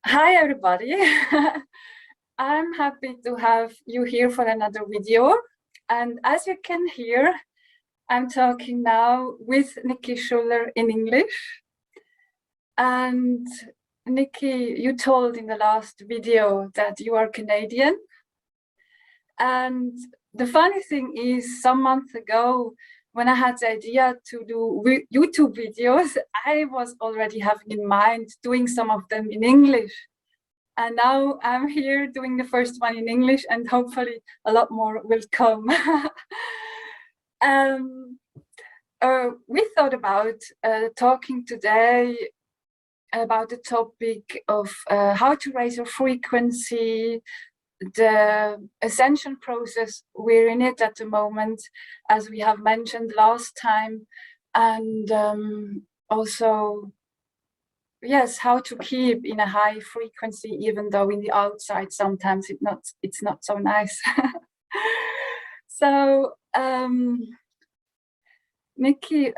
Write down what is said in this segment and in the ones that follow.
Hi, everybody. I'm happy to have you here for another video. And as you can hear, I'm talking now with Nicky Schuller in English. And Nicky, you told in the last video that you are Canadian. And the funny thing is, some months ago, when I had the idea to do YouTube videos, I was already having in mind doing some of them in English. And now I'm here doing the first one in English, and hopefully a lot more will come. We thought about talking today about the topic of how to raise your frequency, the ascension process. We're in it at the moment, as we have mentioned last time, and also, yes, how to keep in a high frequency, even though in the outside sometimes it's not so nice. So, Nicky,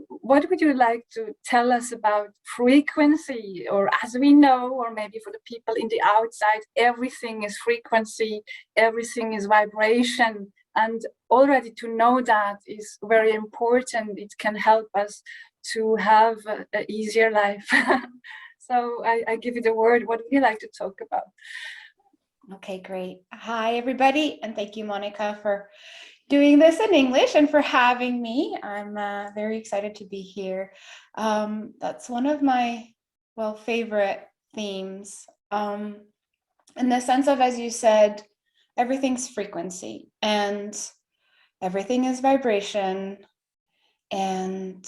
what would you like to tell us about frequency? Or as we know, or maybe for the people in the outside, everything is frequency, everything is vibration. And already to know that is very important. It can help us to have an easier life. So I give you the word. What would you like to talk about? Okay, great. Hi, everybody. And thank you, Monika, for doing this in English and for having me. I'm very excited to be here. That's one of my, favorite themes. In the sense of, as you said, everything's frequency and everything is vibration, and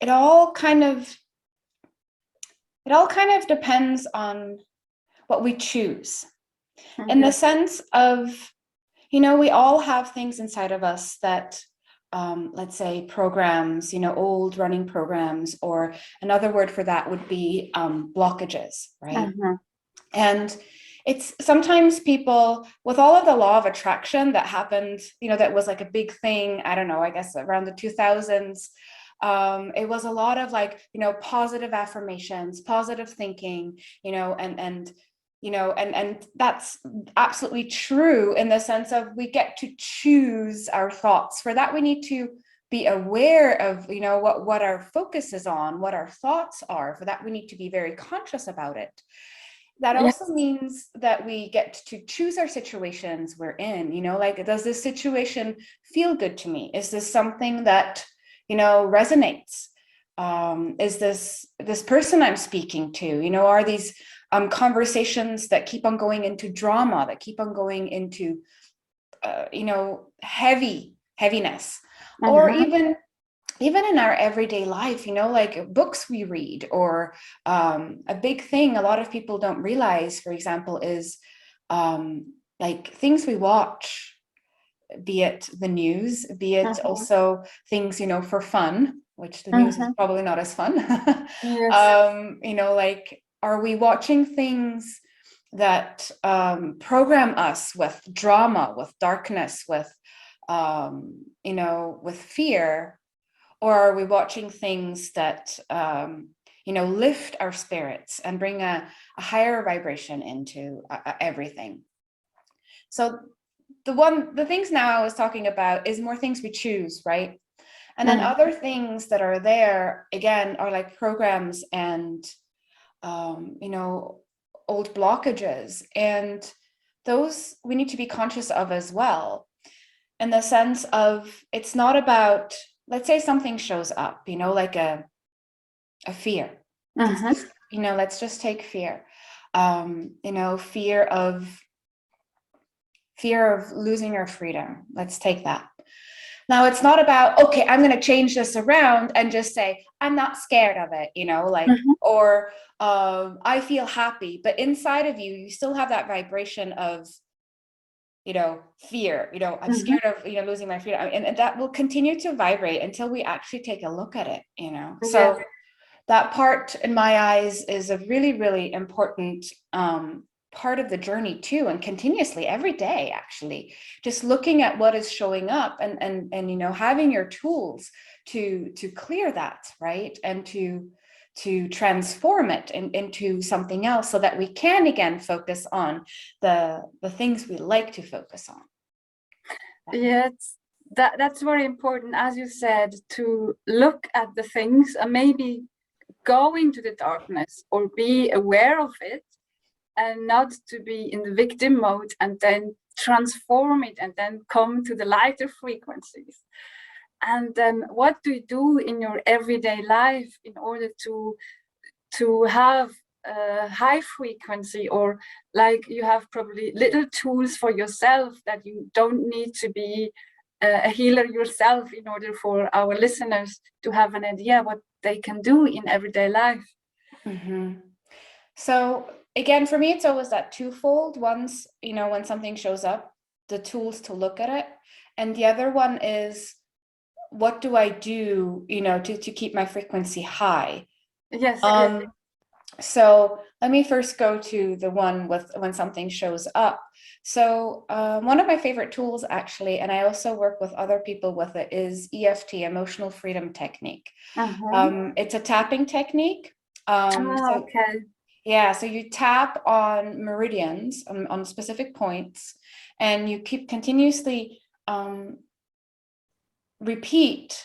it all kind of depends on what we choose. In the sense of, we all have things inside of us that, let's say programs, old running programs, or another word for that would be blockages, right? And it's sometimes people, with all of the law of attraction that happened, that was like a big thing, I don't know, I guess around the 2000s, it was a lot of positive affirmations, positive thinking, and that's absolutely true in the sense of we get to choose our thoughts. For that, we need to be aware of, what our focus is on, what our thoughts are. For that, we need to be very conscious about it. That also means that we get to choose our situations we're in, does this situation feel good to me? Is this something that, resonates? Is this person I'm speaking to, are these conversations that keep on going into drama, that keep on going into, heaviness, or even in our everyday life, like books we read, or a big thing a lot of people don't realize, for example, is like things we watch, be it the news, be it also things, for fun, which the news is probably not as fun. Like, are we watching things that program us with drama, with darkness, with, with fear? Or are we watching things that, lift our spirits and bring a higher vibration into everything? So the things now I was talking about is more things we choose, right? And then other things that are there, again, are like programs and, old blockages. And those we need to be conscious of as well, in the sense of, it's not about, let's say something shows up, like a fear. Let's just take fear. Fear of losing your freedom. Let's take that. Now, it's not about, okay, I'm going to change this around and just say, I'm not scared of it, or I feel happy. But inside of you, you still have that vibration of, fear, I'm scared of, losing my freedom. And that will continue to vibrate until we actually take a look at it, So that part, in my eyes, is a really, really important part of the journey too, and continuously every day, actually, just looking at what is showing up and having your tools to clear that, right? And to to transform it into something else, so that we can again focus on the things we like to focus on. Yes, that's very important, as you said, to look at the things and maybe go into the darkness or be aware of it, and not to be in the victim mode and then transform it and then come to the lighter frequencies. And what do you do in your everyday life in order to have a high frequency, or like you have probably little tools for yourself that you don't need to be a healer yourself in order for our listeners to have an idea what they can do in everyday life? Mm-hmm. So again, for me, it's always that twofold. One's, when something shows up, the tools to look at it. And the other one is, what do I do, to keep my frequency high? Yes. So let me first go to the one with when something shows up. So one of my favorite tools, actually, and I also work with other people with it, is EFT, emotional freedom technique. It's a tapping technique. Okay. Yeah, so you tap on meridians, on specific points, and you keep continuously repeat,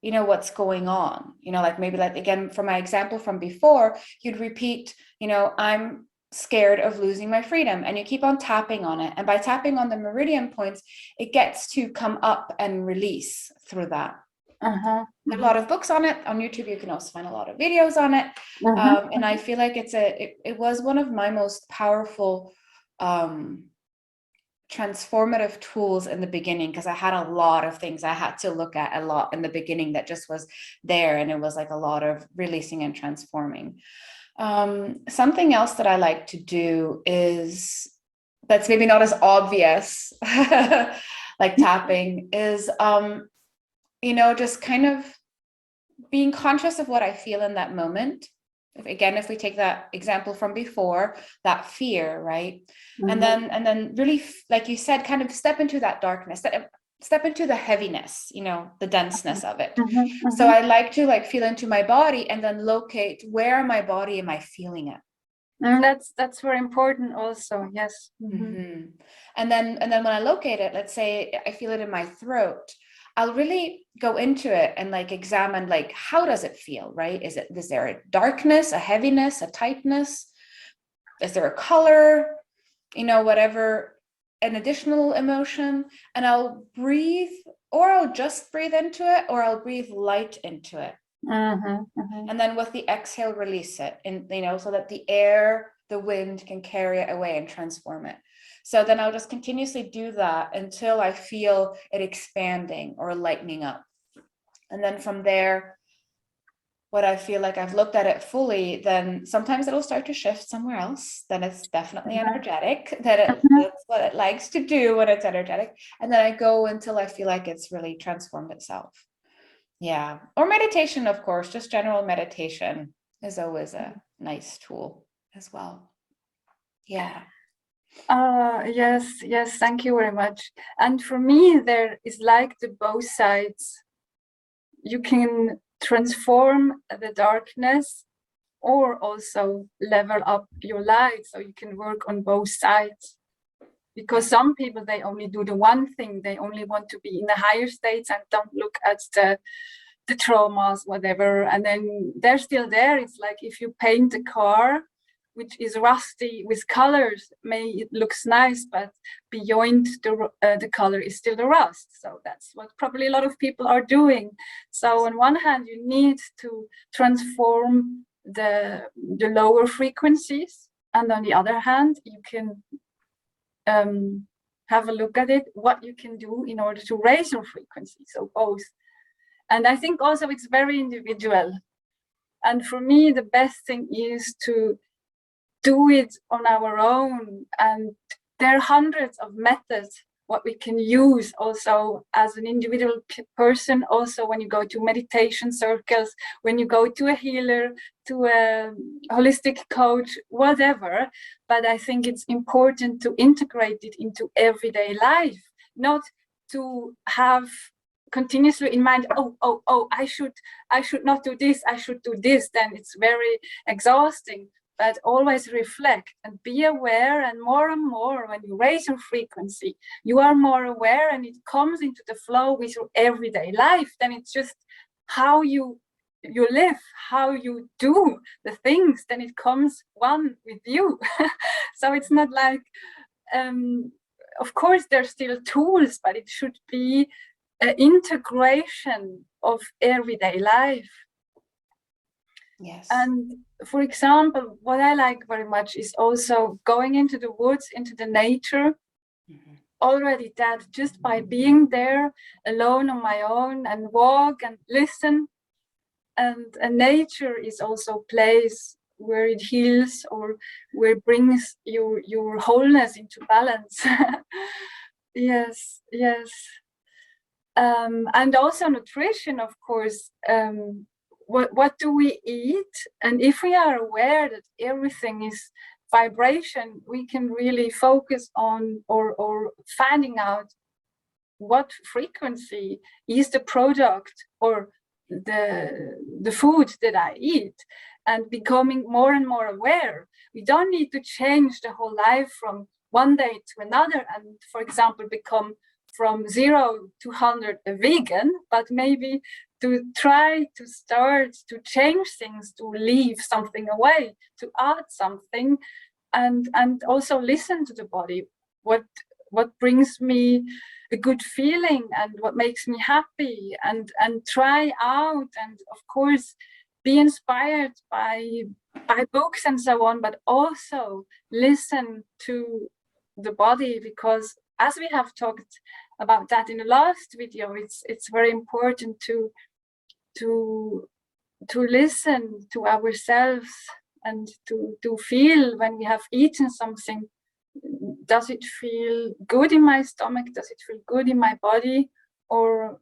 what's going on. Like maybe, like, again, for my example from before, you'd repeat, I'm scared of losing my freedom, and you keep on tapping on it. And by tapping on the meridian points, it gets to come up and release through that. There's a lot of books on it on YouTube. You can also find a lot of videos on it. And I feel like it was one of my most powerful transformative tools in the beginning, because I had a lot of things I had to look at a lot in the beginning that just was there, and it was like a lot of releasing and transforming. Something else that I like to do is, that's maybe not as obvious like tapping, is just kind of being conscious of what I feel in that moment. If we take that example from before, that fear, right? And then really, like you said, kind of step into that darkness, step into the heaviness, the denseness of it. So I like to like feel into my body and then locate, where in my body am I feeling it? That's very important also. Yes. And then when I locate it, let's say I feel it in my throat, I'll really go into it and like examine, like, how does it feel, right? Is there a darkness, a heaviness, a tightness? Is there a color, whatever, an additional emotion? And I'll breathe, or I'll just breathe into it, or I'll breathe light into it. And then with the exhale, release it, and so that the air, the wind can carry it away and transform it. So then I'll just continuously do that until I feel it expanding or lightening up. And then from there, what I feel like I've looked at it fully, then sometimes it'll start to shift somewhere else. Then it's definitely energetic. That's what it likes to do when it's energetic. And then I go until I feel like it's really transformed itself. Yeah. Or meditation, of course, just general meditation is always a nice tool as well. Yeah. Yes, thank you very much. And for me, there is like the both sides. You can transform the darkness or also level up your light, so you can work on both sides. Because some people, they only do the one thing, they only want to be in the higher states and don't look at the traumas, whatever, and then they're still there. It's like if you paint a car which is rusty with colors, it looks nice, but beyond the color is still the rust. So that's what probably a lot of people are doing. So on one hand, you need to transform the lower frequencies, and on the other hand, you can have a look at it, what you can do in order to raise your frequency. So both. And I think also it's very individual. And for me, the best thing is to do it on our own. And there are hundreds of methods what we can use also as an individual person. Also, when you go to meditation circles, when you go to a healer, to a holistic coach, whatever. But I think it's important to integrate it into everyday life, not to have continuously in mind, oh, I should not do this, I should do this, then it's very exhausting. But always reflect and be aware, and more when you raise your frequency, you are more aware, and it comes into the flow with your everyday life. Then it's just how you live, how you do the things, then it comes one with you. So it's not like, of course there's still tools, but it should be an integration of everyday life. Yes. And for example, what I like very much is also going into the woods, into the nature. Already that, just by being there alone on my own and walk and listen. And nature is also a place where it heals, or where it brings your wholeness into balance. Yes. And also nutrition, of course. What do we eat? And if we are aware that everything is vibration, we can really focus on or finding out what frequency is the product or the food that I eat, and becoming more and more aware. We don't need to change the whole life from one day to another and, for example, become from 0 to 100 a vegan, but maybe to try to start to change things, to leave something away, to add something, and also listen to the body. What brings me a good feeling and what makes me happy, and try out, and of course be inspired by books and so on, but also listen to the body, because as we have talked about that in the last video, it's very important to listen to ourselves and to feel when we have eaten something. Does it feel good in my stomach? Does it feel good in my body? Or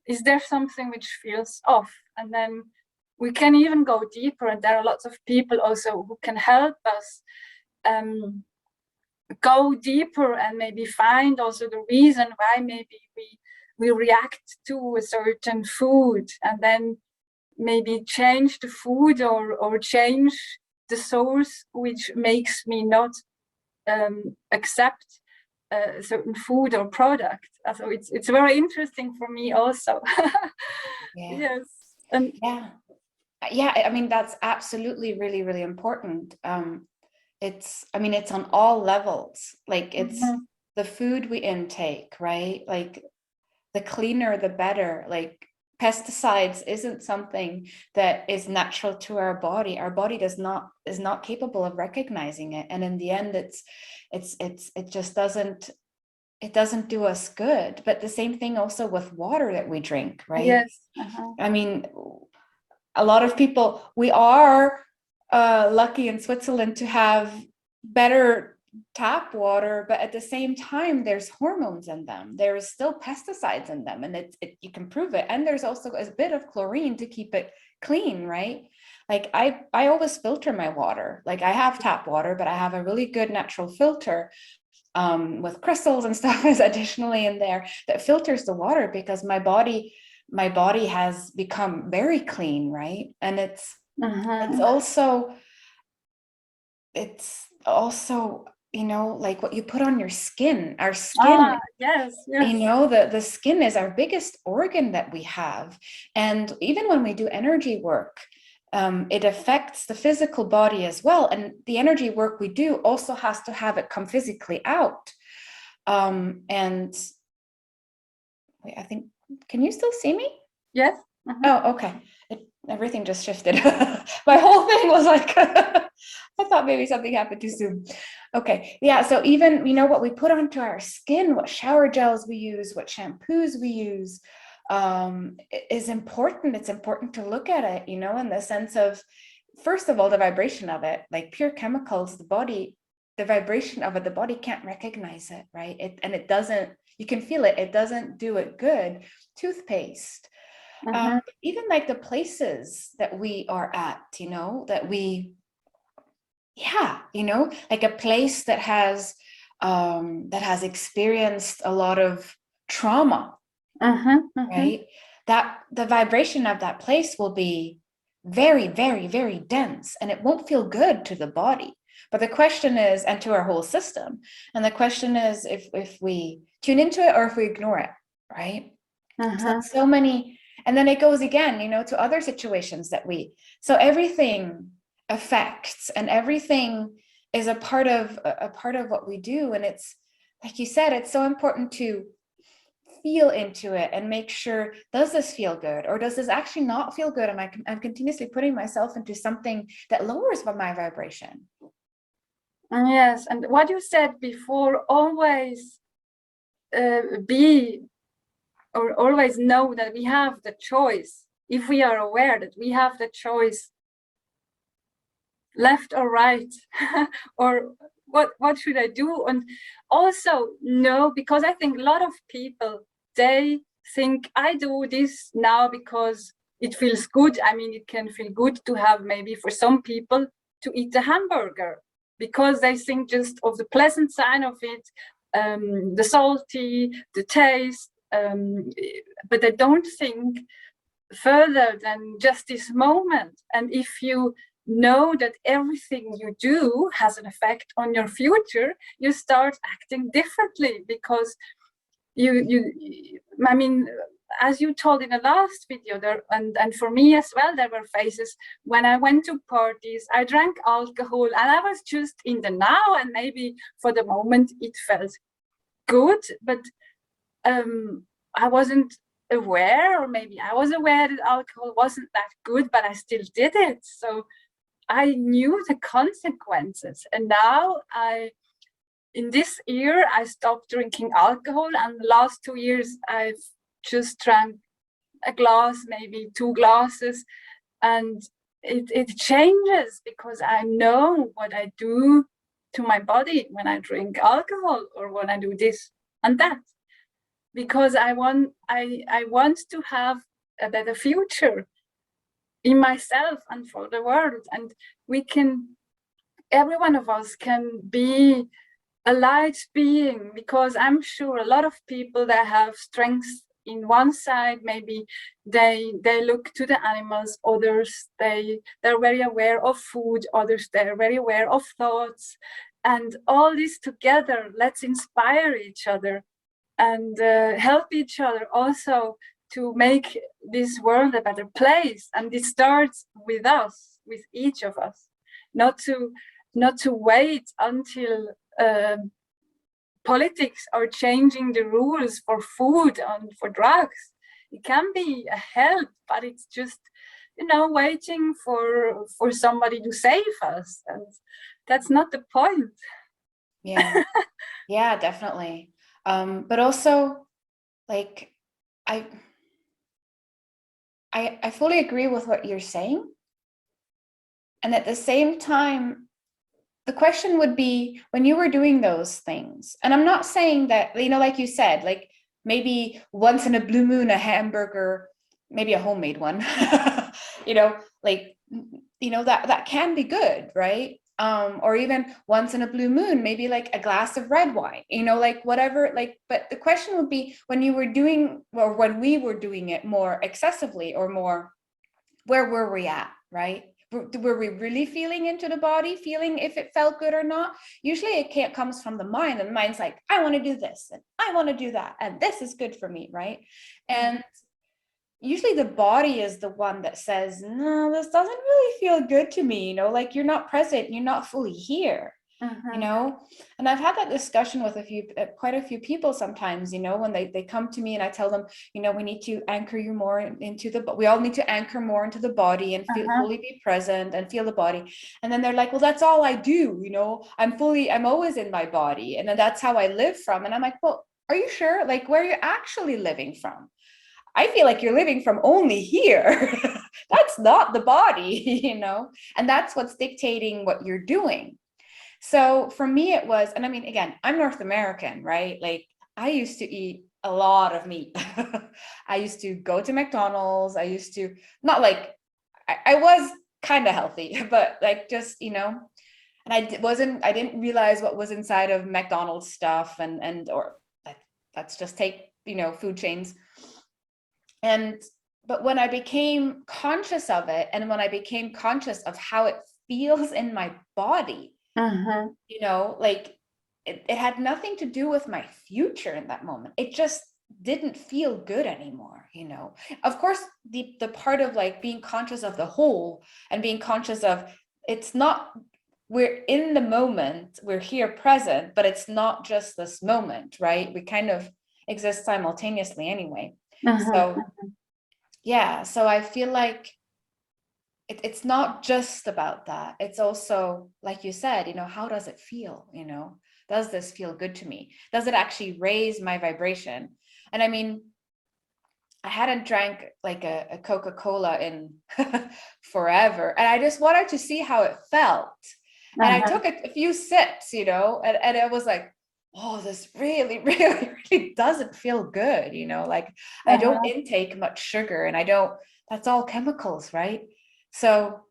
is there something which feels off? And then we can even go deeper, and there are lots of people also who can help us go deeper and maybe find also the reason why maybe we react to a certain food, and then maybe change the food or change the source which makes me not accept a certain food or product. So it's very interesting for me also. Yeah. Yes. And yeah, I mean, that's absolutely really, really important. It's on all levels. Like, it's the food we intake, right? Like, the cleaner the better. Like, pesticides isn't something that is natural to our body. Our body is not capable of recognizing it, and in the end it just doesn't do us good. But the same thing also with water that we drink, right? Yes. I mean, a lot of people, we are lucky in Switzerland to have better tap water, but at the same time there's hormones in them, there's still pesticides in them, and you can prove it. And there's also a bit of chlorine to keep it clean, right? Like, I always filter my water. Like, I have tap water, but I have a really good natural filter with crystals and stuff is additionally in there that filters the water, because my body has become very clean, right? And it's also like what you put on your skin. Our skin, yes. the skin is our biggest organ that we have. And even when we do energy work, it affects the physical body as well. And the energy work we do also has to have it come physically out. And wait, I think, can you still see me? Yes. Oh, okay. Everything just shifted. My whole thing was like, I thought maybe something happened too soon. Okay. Yeah. So even, what we put onto our skin, what shower gels we use, what shampoos we use, is important. It's important to look at it, in the sense of, first of all, the vibration of it, like pure chemicals, the vibration of it, the body can't recognize it, right? It doesn't, you can feel it. It doesn't do it good. Toothpaste. Even like the places that we are at, that we, like a place that has experienced a lot of trauma, right? That the vibration of that place will be very, very, very dense, and it won't feel good to the body. But the question is, and to our whole system, and the question is if we tune into it or if we ignore it, right? So many, and then it goes again, you know, to other situations that so everything affects, and everything is a part of what we do. And it's like you said, it's so important to feel into it and make sure, does this feel good, or does this actually not feel good? And I'm continuously putting myself into something that lowers my vibration. Yes, and what you said before, always be, or always know that we have the choice. If we are aware that we have the choice, left or right, or what should I do? And also know, because I think a lot of people, they think I do this now because it feels good. I mean, it can feel good to have, maybe for some people, to eat a hamburger, because they think just of the pleasant side of it, the salty, the taste, but they don't think further than just this moment. And if you know that everything you do has an effect on your future, you start acting differently, because I mean, as you told in the last video there, and for me as well, there were phases when I went to parties, I drank alcohol, and I was just in the now, and maybe for the moment it felt good, but I wasn't aware, or maybe I was aware that alcohol wasn't that good, but I still did it. So I knew the consequences. And now in this year, I stopped drinking alcohol, and the last 2 years, I've just drank a glass, maybe 2 glasses, and it changes, because I know what I do to my body when I drink alcohol, or when I do this and that, because I want to have a better future in myself and for the world. And every one of us can be a light being, because I'm sure a lot of people that have strengths in one side, maybe they look to the animals, others they're very aware of food, others they're very aware of thoughts, and all this together, let's inspire each other and help each other also to make this world a better place. And it starts with us, with each of us, not to wait until politics are changing the rules for food and for drugs. It can be a help, but it's just, waiting for somebody to save us, and that's not the point. Yeah, yeah, definitely. But also, like, I fully agree with what you're saying. And at the same time, the question would be, when you were doing those things, and I'm not saying that, like you said, like maybe once in a blue moon, a hamburger, maybe a homemade one, that can be good, right? Or even once in a blue moon, maybe like a glass of red wine, like whatever, but the question would be, when you were doing, or when we were doing it more excessively, or more, where were we at, right? Were we really feeling into the body, feeling if it felt good or not? Usually it comes from the mind, and the mind's like, I want to do this, and I want to do that, and this is good for me, right? And usually the body is the one that says, no, this doesn't really feel good to me, like you're not present, you're not fully here. And I've had that discussion with quite a few people sometimes, when they come to me and I tell them, we need to anchor you more into we all need to anchor more into the body and fully be present and feel the body. And then they're like, well, that's all I do. I'm always in my body, and then that's how I live from. And I'm like, well, are you sure? Like, where are you actually living from? I feel like you're living from only here. That's not the body, and that's what's dictating what you're doing. So for me, it was, and I mean, again, I'm North American, right? Like, I used to eat a lot of meat. I used to go to McDonald's. I used to, not like, I was kind of healthy, but like just, and I didn't realize what was inside of McDonald's stuff, or let's just take food chains. But when I became conscious of it, and when I became conscious of how it feels in my body, like it had nothing to do with my future in that moment. It just didn't feel good anymore. Of course, the part of like being conscious of the whole and being conscious of, it's not, we're in the moment, we're here present, but it's not just this moment, right? We kind of exist simultaneously anyway. So yeah, so I feel like it's not just about that. It's also, like you said, how does it feel? Does this feel good to me? Does it actually raise my vibration? And I mean, I hadn't drank like a Coca-Cola in forever, and I just wanted to see how it felt. And I took a few sips, and it was like, oh, this really, really, really doesn't feel good, like I don't intake much sugar, and that's all chemicals, right? So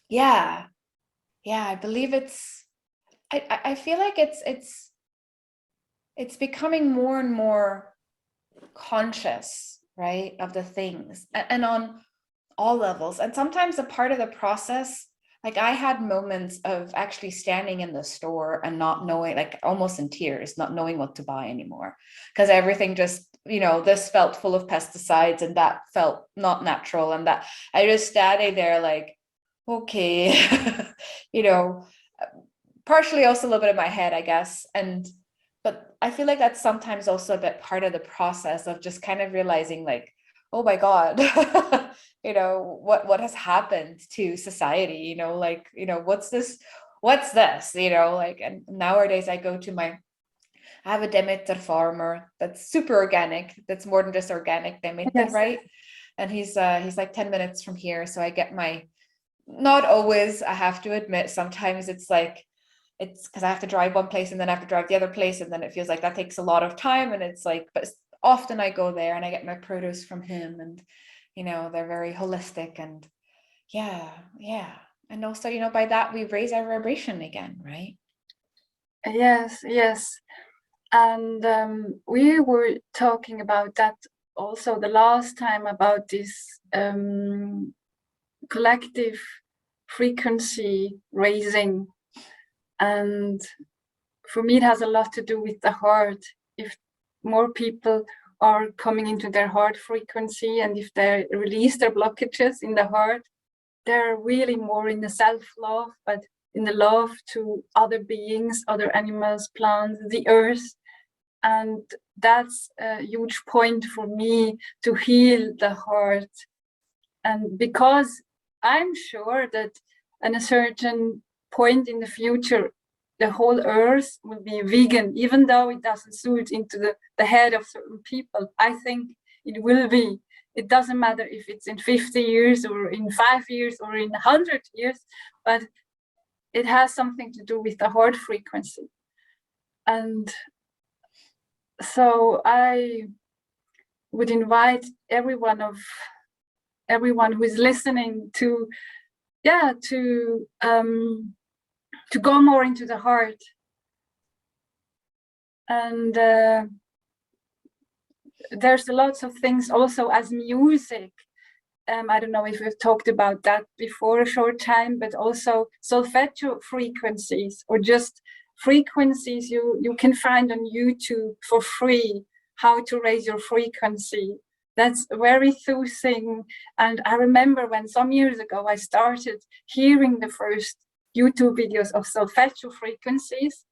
yeah, I believe I feel like it's becoming more and more conscious, right, of the things, and on all levels. And sometimes a part of the process, like I had moments of actually standing in the store and not knowing, like almost in tears, not knowing what to buy anymore, because everything just, this felt full of pesticides and that felt not natural, and that I just standing there like, okay, partially also a little bit in my head, I guess. But I feel like that's sometimes also a bit part of the process of just kind of realizing like, oh my God, what has happened to society, what's this, like, and nowadays I have a Demeter farmer that's super organic, that's more than just organic Demeter, right? And he's like 10 minutes from here. So I get not always, I have to admit, sometimes it's because I have to drive one place and then I have to drive the other place, and then it feels like that takes a lot of time, and it's like, but often I go there and I get my produce from him, and they're very holistic, and yeah, and also by that we raise our vibration again, right? Yes. And we were talking about that also the last time, about this collective frequency raising. And for me, it has a lot to do with the heart. If more people are coming into their heart frequency, and if they release their blockages in the heart, they're really more in the self-love, but in the love to other beings, other animals, plants, the earth. And that's a huge point for me, to heal the heart. And because I'm sure that at a certain point in the future, the whole earth will be vegan, even though it doesn't suit into the head of certain people. I think it will be. It doesn't matter if it's in 50 years or in 5 years or in 100 years, but it has something to do with the heart frequency. And so I would invite everyone who is listening to go more into the heart. And there's lots of things also as music. I don't know if we've talked about that before a short time, but also solfeggio frequencies, or just frequencies you can find on YouTube for free, how to raise your frequency. That's very soothing. And I remember when some years ago I started hearing the first YouTube videos of solfeggio frequencies,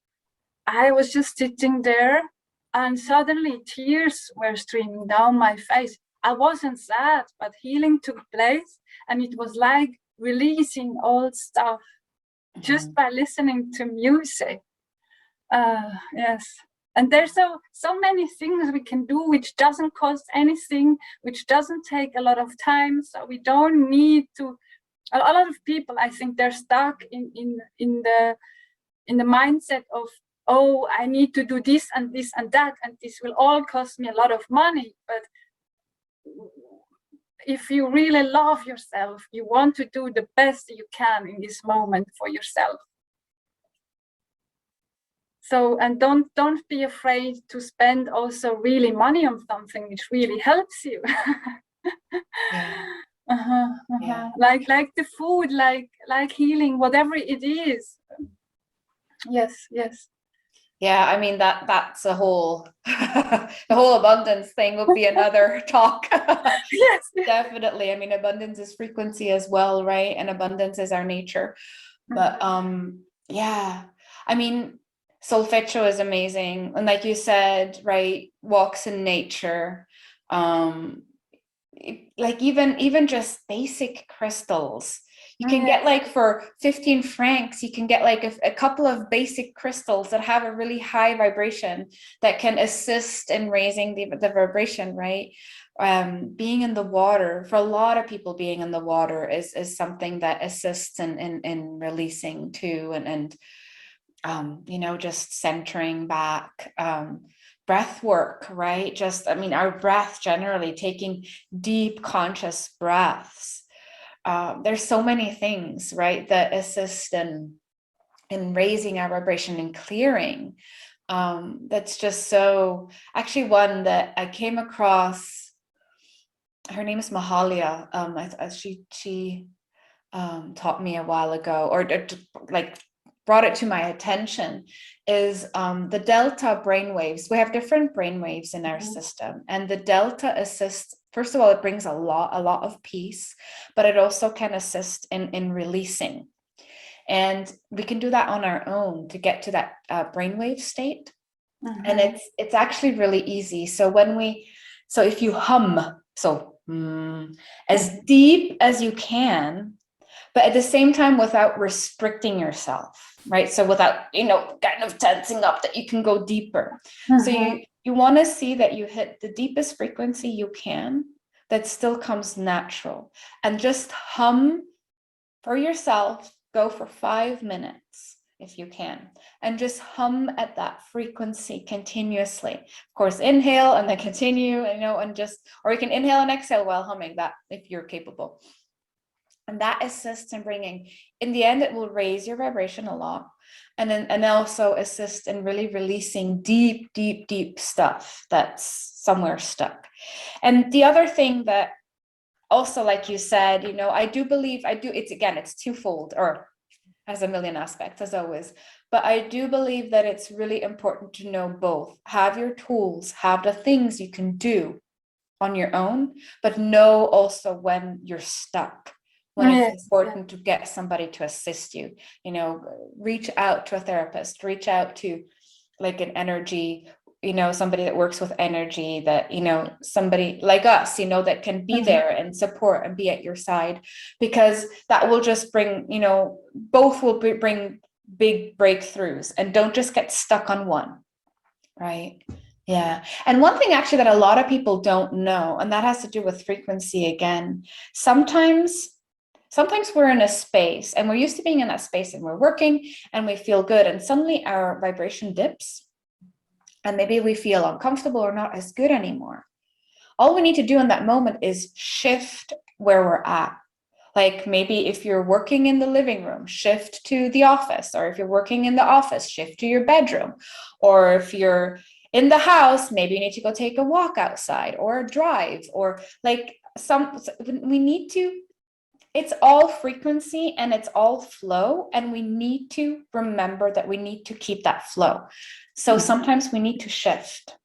I was just sitting there and suddenly tears were streaming down my face. I wasn't sad, but healing took place, and it was like releasing old stuff just by listening to music. Yes. And there's so many things we can do which doesn't cost anything, which doesn't take a lot of time. So we don't need to. A lot of people, I think, they're stuck in the mindset of, oh, I need to do this and this and that, and this will all cost me a lot of money. But if you really love yourself, you want to do the best you can in this moment for yourself. So, and don't be afraid to spend also really money on something which really helps you. Yeah. Yeah. Like the food, like healing, whatever it is. Yes. Yeah, I mean that's a whole the whole abundance thing would be another talk. Yes. Definitely. I mean, abundance is frequency as well, right? And abundance is our nature. But yeah, I mean, solfeggio is amazing. And like you said, right, walks in nature. Like even just basic crystals. You can get like for 15 francs, you can get like a couple of basic crystals that have a really high vibration that can assist in raising the vibration, right? Being in the water, for a lot of people, being in the water is something that assists in releasing too, and you know, just centering back. Breath work, right? Just, I mean, our breath generally, taking deep conscious breaths. There's so many things, right, that assist in raising our vibration and clearing. That's just so, actually one that I came across, her name is Mahalia. She taught me a while ago, or like brought it to my attention, is the delta brainwaves. We have different brainwaves in our system, and the delta assists. First of all, it brings a lot of peace, but it also can assist in releasing. And we can do that on our own to get to that brainwave state. And it's actually really easy. So if you hum, as deep as you can, but at the same time without restricting yourself, right? So without, you know, kind of tensing up, that you can go deeper. So you want to see that you hit the deepest frequency you can that still comes natural, and just hum for yourself. Go for 5 minutes if you can, and just hum at that frequency continuously. Of course, inhale and then continue, you know, and just, or you can inhale and exhale while humming that if you're capable. And that assists in bringing, in the end, it will raise your vibration a lot. And also assist in really releasing deep stuff that's somewhere stuck. And the other thing that also, like you said, you know, I do believe, it's twofold, or has a million aspects as always, but I do believe that it's really important to know both. Have your tools, have the things you can do on your own, but know also when you're stuck, when it's important to get somebody to assist you. You know, reach out to a therapist, reach out to like an energy, you know, somebody that works with energy, that, you know, somebody like us, you know, that can be there and support and be at your side, because that will just bring, you know, both will bring big breakthroughs, and don't just get stuck on one, right? Yeah. And one thing actually that a lot of people don't know, and that has to do with frequency again, sometimes we're in a space and we're used to being in that space, and we're working and we feel good, and suddenly our vibration dips, and maybe we feel uncomfortable or not as good anymore. All we need to do in that moment is shift where we're at. Like maybe if you're working in the living room, shift to the office, or if you're working in the office, shift to your bedroom, or if you're in the house, maybe you need to go take a walk outside or a drive, or like we need to, it's all frequency and it's all flow, and we need to remember that we need to keep that flow. So sometimes we need to shift.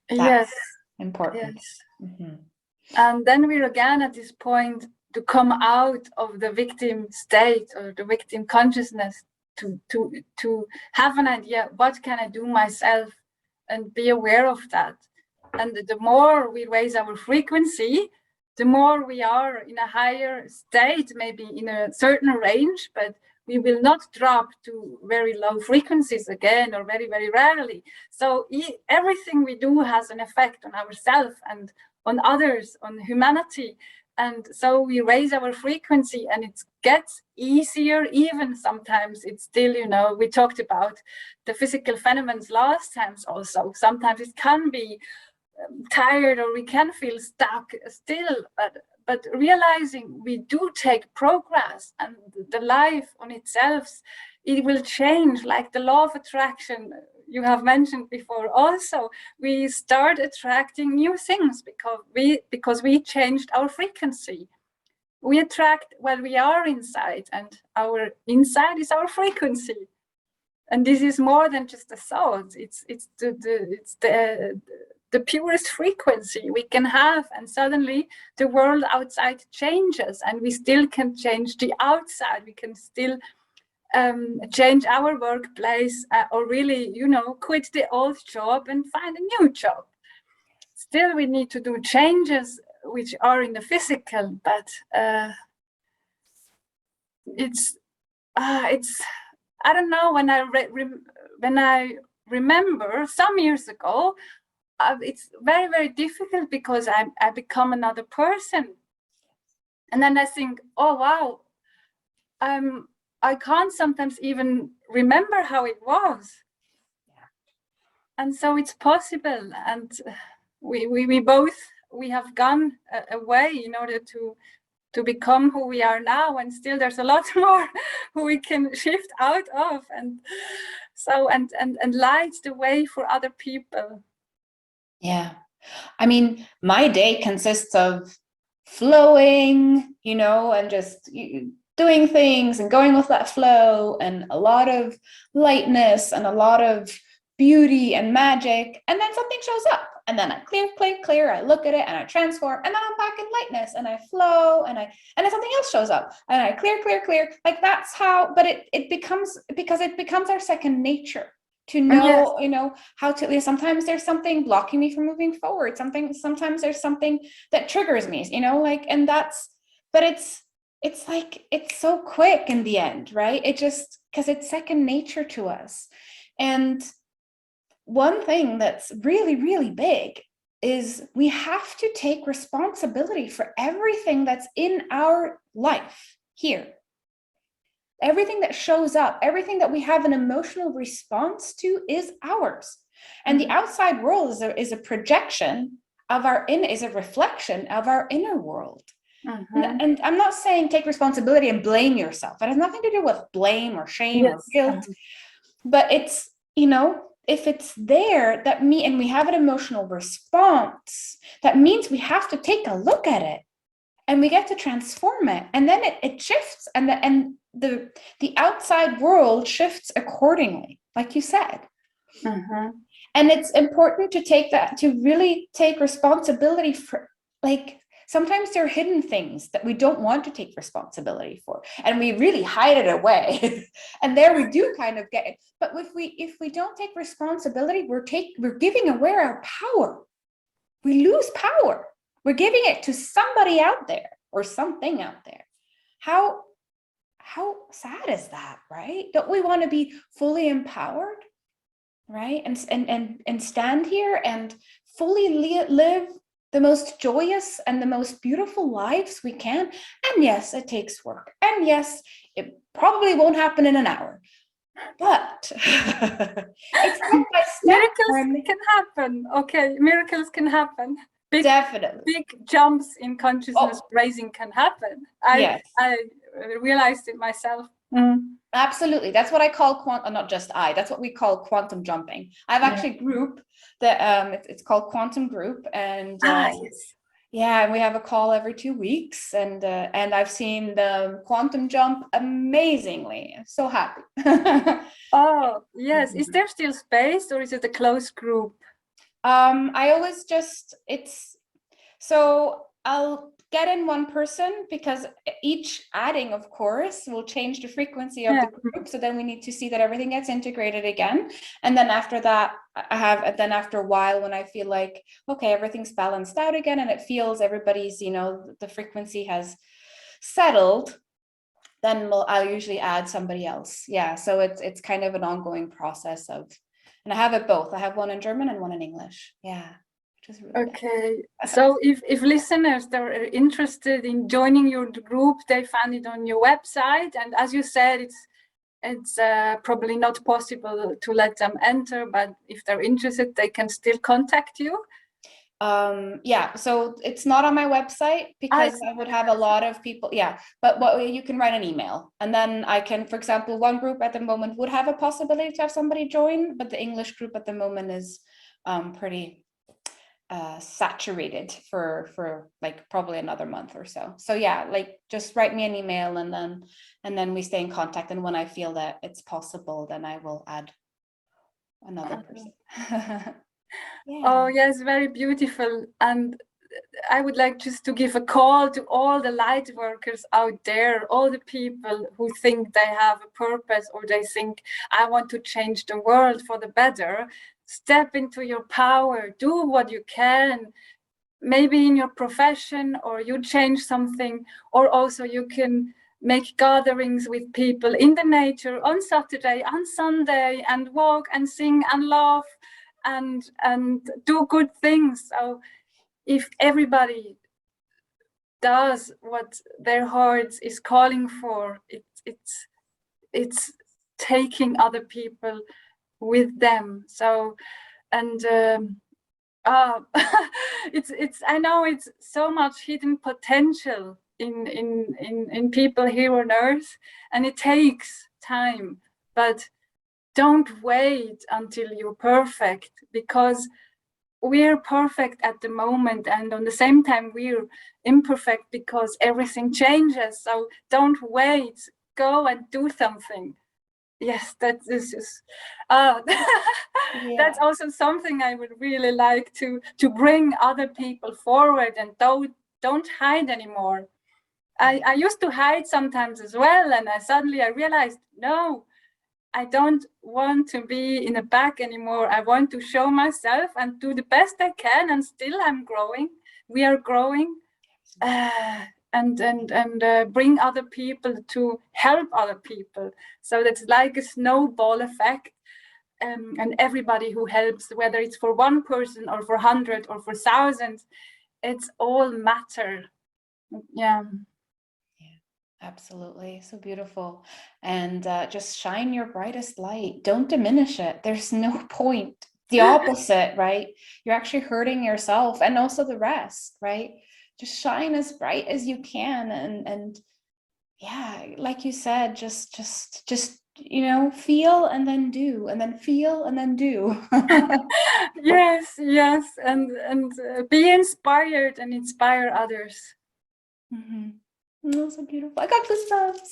That's important. And then we're again at this point to come out of the victim state or the victim consciousness, to have an idea, what can I do myself, and be aware of that. And the more we raise our frequency, the more we are in a higher state, maybe in a certain range, but we will not drop to very low frequencies again, or very, very rarely. So everything we do has an effect on ourselves and on others, on humanity. And so we raise our frequency, and it gets easier. Even sometimes it's still, you know, we talked about the physical phenomena last times also. Sometimes it can be tired, or we can feel stuck still, but realizing we do take progress, and the life on itself it will change, like the law of attraction you have mentioned before. Also, we start attracting new things because we changed our frequency. We attract what we are inside, and our inside is our frequency. And this is more than just a thought. It's the purest frequency we can have, and suddenly the world outside changes, and we still can change the outside. We can still change our workplace, or really, quit the old job and find a new job. Still, we need to do changes which are in the physical, but it's I don't know, when I remember some years ago, it's very, very difficult because I become another person. And then I think, oh, wow, I can't sometimes even remember how it was. And so it's possible. And we both have gone a way in order to become who we are now, and still there's a lot more who we can shift out of, and so and light the way for other people. Yeah, I mean, my day consists of flowing, and just doing things and going with that flow, and a lot of lightness and a lot of beauty and magic, and then something shows up, and then I clear, I look at it and I transform, and then I'm back in lightness and I flow, and then something else shows up and I clear. Like, that's how, but it becomes, because it becomes our second nature to know, Yes. how to, sometimes there's something blocking me from moving forward, sometimes there's something that triggers me, and that's, but it's like, it's so quick in the end, right? It just, because it's second nature to us. And one thing that's really, really big is we have to take responsibility for everything that's in our life here. Everything that shows up, everything that we have an emotional response to is ours. And the outside world is a projection of is a reflection of our inner world. And I'm not saying take responsibility and blame yourself. It has nothing to do with blame or shame or guilt. But it's, if it's there, and we have an emotional response, that means we have to take a look at it, and we get to transform it, and then it shifts, and the outside world shifts accordingly, like you said. And it's important to really take responsibility for, like, sometimes there are hidden things that we don't want to take responsibility for, and we really hide it away. And there we do kind of get it. But if we don't take responsibility, we're giving away our power. We lose power. We're giving it to somebody out there or something out there. How sad is that, right? Don't we want to be fully empowered, right? And stand here and fully live the most joyous and the most beautiful lives we can. And yes, it takes work. And yes, it probably won't happen in an hour. But it's step by step. Miracles can happen. Okay, miracles can happen. Definitely. Big jumps in consciousness raising can happen. I realized it myself. Absolutely. That's what I call that's what we call quantum jumping. I've actually a group that it's called Quantum Group, and and we have a call every 2 weeks, and I've seen the quantum jump amazingly. I'm so happy. Oh, yes. Is there still space, or is it a closed group? I always I'll get in one person, because each adding, of course, will change the frequency of the group. So then we need to see that everything gets integrated again. And then after that, after a while, when I feel like, okay, everything's balanced out again, and it feels everybody's, the frequency has settled, then I'll usually add somebody else. Yeah. So it's kind of an ongoing process and I have it both. I have one in German and one in English. Yeah. Really okay. So if listeners that are interested in joining your group, they find it on your website. And as you said, it's probably not possible to let them enter, but if they're interested, they can still contact you. Yeah, so it's not on my website because I would have a lot of people. Yeah, but what you can write an email, and then I can, for example, one group at the moment would have a possibility to have somebody join, but the English group at the moment is pretty saturated for like probably another month or so. So yeah, like just write me an email, and then we stay in contact, and when I feel that it's possible, then I will add another person. Yeah. Oh yes, very beautiful. And I would like just to give a call to all the light workers out there, all the people who think they have a purpose, or they think, I want to change the world for the better. Step into your power, do what you can, maybe in your profession, or you change something, or also you can make gatherings with people in the nature on Saturday, on Sunday, and walk and sing and laugh and do good things. So if everybody does what their heart is calling for, it's taking other people with them. So, and it's I know it's so much hidden potential in people here on earth, and it takes time, but don't wait until you're perfect, because we're perfect at the moment, and on the same time we're imperfect because everything changes. So don't wait, go and do something. Yes, that is just that's also something I would really like to bring other people forward, and don't hide anymore. I used to hide sometimes as well, and suddenly I realized, no, I don't want to be in the back anymore. I want to show myself and do the best I can, and still I'm growing. We are growing, and bring other people to help other people. So that's like a snowball effect, and everybody who helps, whether it's for one person or for 100 or for thousands, it's all matter. Yeah. Absolutely. So beautiful. And just shine your brightest light. Don't diminish it. There's no point. The opposite, right? You're actually hurting yourself and also the rest, right? Just shine as bright as you can. And yeah, like you said, just feel and then do, and then feel and then do. Yes. And be inspired and inspire others. Mm-hmm. Oh, so beautiful. I got goosebumps.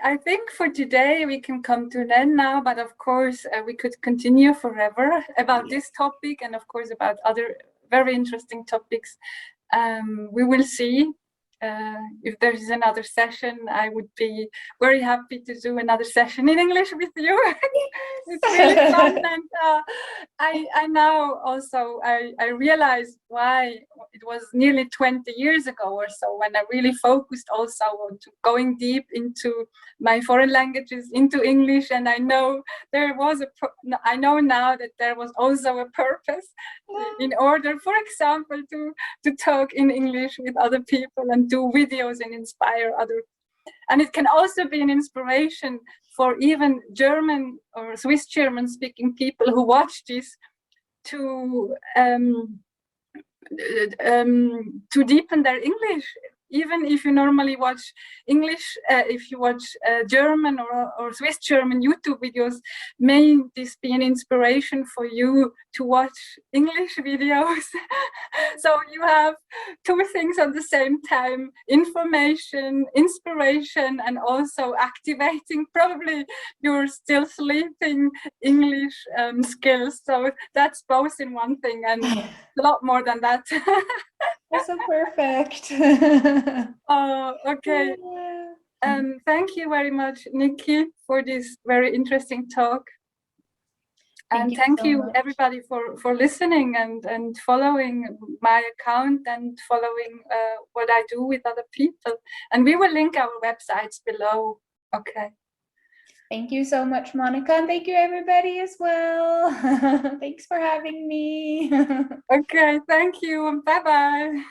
I think for today we can come to an end now, but of course we could continue forever about this topic, and of course about other very interesting topics. We will see. If there is another session, I would be very happy to do another session in English with you. It's really fun, and I now also I realized why it was nearly 20 years ago or so when I really focused also on going deep into my foreign languages, into English, and I know there was I know now that there was also a purpose in order, for example, to talk in English with other people and do videos and inspire others. And it can also be an inspiration for even German or Swiss German speaking people who watch this to deepen their English. Even if you normally watch English, if you watch German or Swiss German YouTube videos, may this be an inspiration for you to watch English videos. So you have two things at the same time: information, inspiration, and also activating probably your still sleeping English skills. So that's both in one thing, and a lot more than that. That's so perfect. Oh, okay. Thank you very much, Nikki, for this very interesting talk. And thank you everybody for listening and following my account and following what I do with other people. And we will link our websites below. Okay. Thank you so much, Monika, and thank you everybody as well. Thanks for having me. Okay, thank you. Bye-bye.